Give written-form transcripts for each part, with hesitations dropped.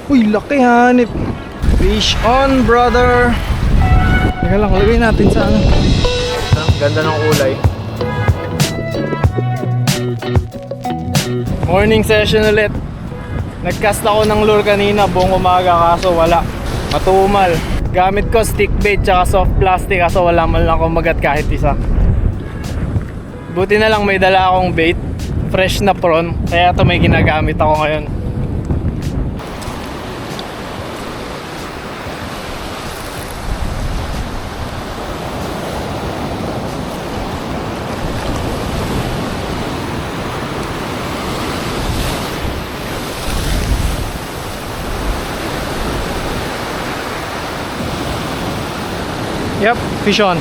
Uy, laki hanip. Fish on, brother. Teka lang, lagay natin sa ano. Ganda ng kulay. Morning session ulit. Nagcast ako ng lure kanina buong umaga kaso wala. Matumal. Gamit ko stick bait tsaka soft plastic kaso wala man lang kumagat kahit isa. Buti na lang may dala akong bait. Fresh na prawn. Kaya ito may ginagamit ako ngayon. Yep, fish on.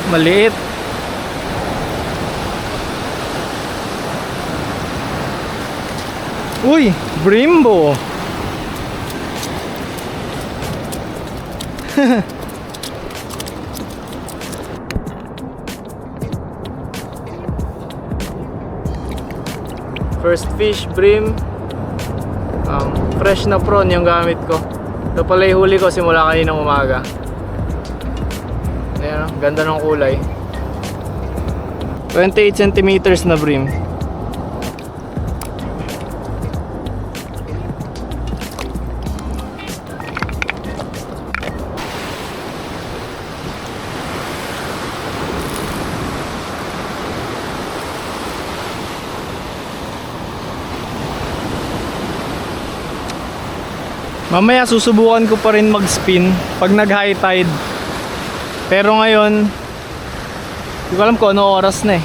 Maliit. Uy, Brembo. First fish, bream. Fresh na prawn yung gamit ko. Ito pala yung huli ko simula kaninang umaga. Ayan, ganda ng kulay. 28 centimeters na bream. Mamaya susubukan ko pa rin mag-spin pag nag-high tide. Pero ngayon, hindi ko alam kung ano oras na eh.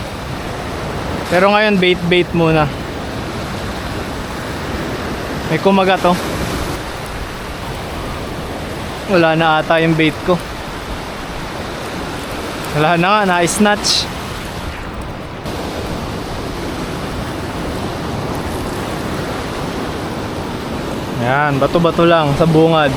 Pero ngayon bait muna. May kumagat oh. Wala na ata yung bait ko. Wala na nga, na-snatch. Yan, bato-bato lang sa bungad.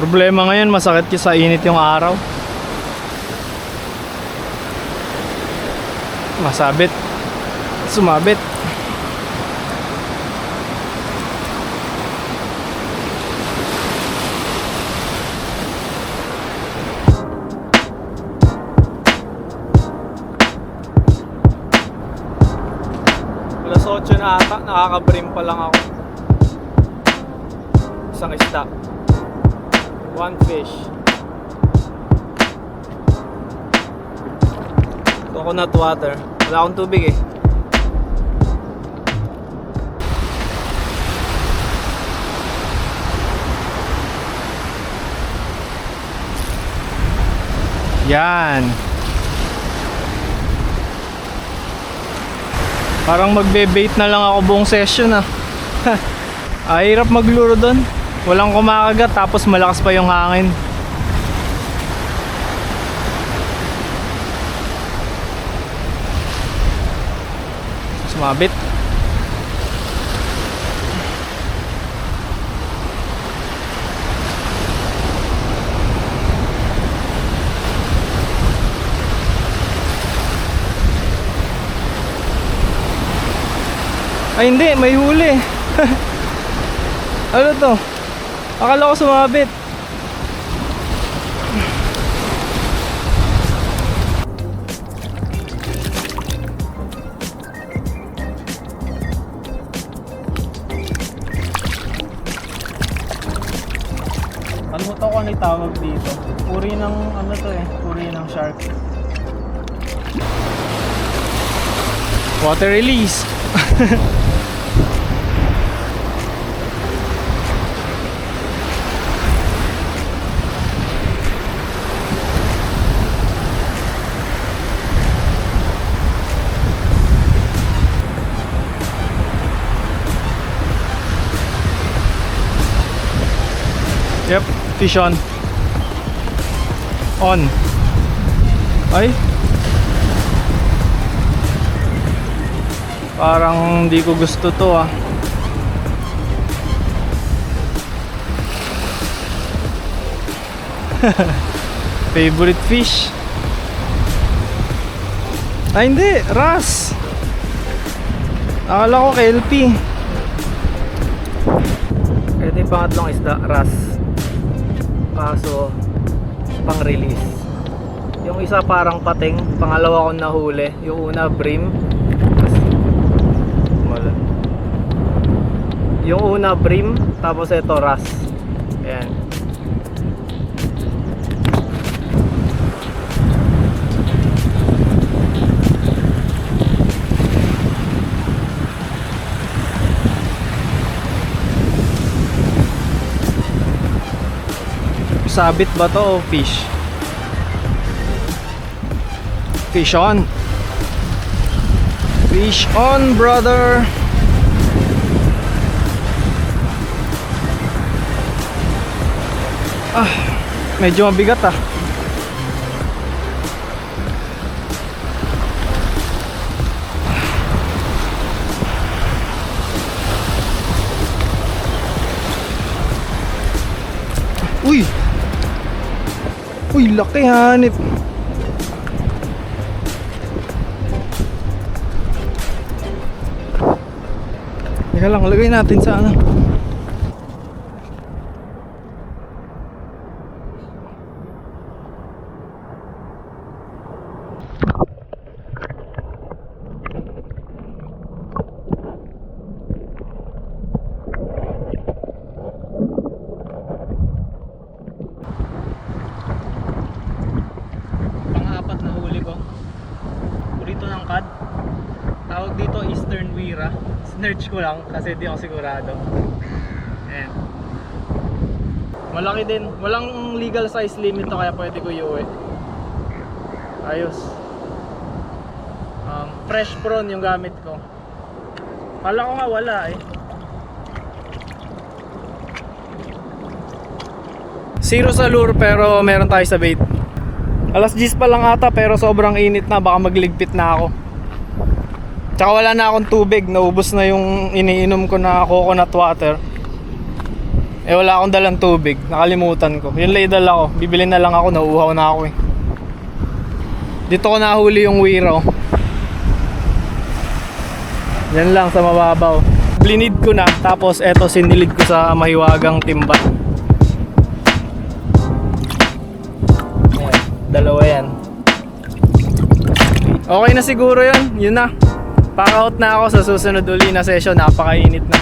Problema ngayon, masakit yung sa init yung araw. Masabit. Sumabit. Alas 8 na ata, nakaka-brim pa lang ako. Isang isda. One fish. Coconut water. Wala akong tubig eh. Yan. Parang magbe-bait na lang ako buong session ah. Hirap magluro doon. Walang kumakagat tapos malakas pa yung hangin. Sumabit. Ay hindi, may huli. Ano to? Akala ko sumabit. Kalimutan ko ano tawag dito. Puri ng ano to eh, puri ng shark. Water release. Yep, fish on. On. Ay. Parang hindi ko gusto to ah. Favorite fish. Ay hindi, ras. Akala ko KLP. Ito yung pangatlong isda, ras. Kaso pang release. Yung isa parang pating, pangalawa kong nahuli. Yung una bream. Wala. Yung una bream, tapos ito ras. Ayan. Sabit ba to o fish? Fish on. Fish on, brother. Ah, medyo mabigat ah. Uy! Uy, laki hanip. Teka lang, lagay natin sa ano. Pang-apat na huli ko. Burrito ng cod. Tawag dito Eastern Wira. Search ko lang kasi di ako sigurado. Ayan. Malaki din. Walang legal size limit to kaya pwede ko iuwi. Ayos. Fresh prawn yung gamit ko. Kala ko nga wala eh. Zero sa lure pero meron tayo sa bait. Alas 10 pa lang ata pero sobrang init na, baka magligpit na ako. Tsaka wala na akong tubig, naubos na yung iniinom ko na coconut water. Eh wala akong dalang tubig, nakalimutan ko. Yun lang dala ko, bibili na lang ako, nauuhaw na ako eh. Dito ko nahuli yung wiro. Yan lang sa mababaw. Blinid ko na, tapos eto sinilid ko sa mahiwagang timba. Ayan, dalawa yan. Okay na siguro yun, yun na. Pack out na ako sa susunod uli na session, napakainit na.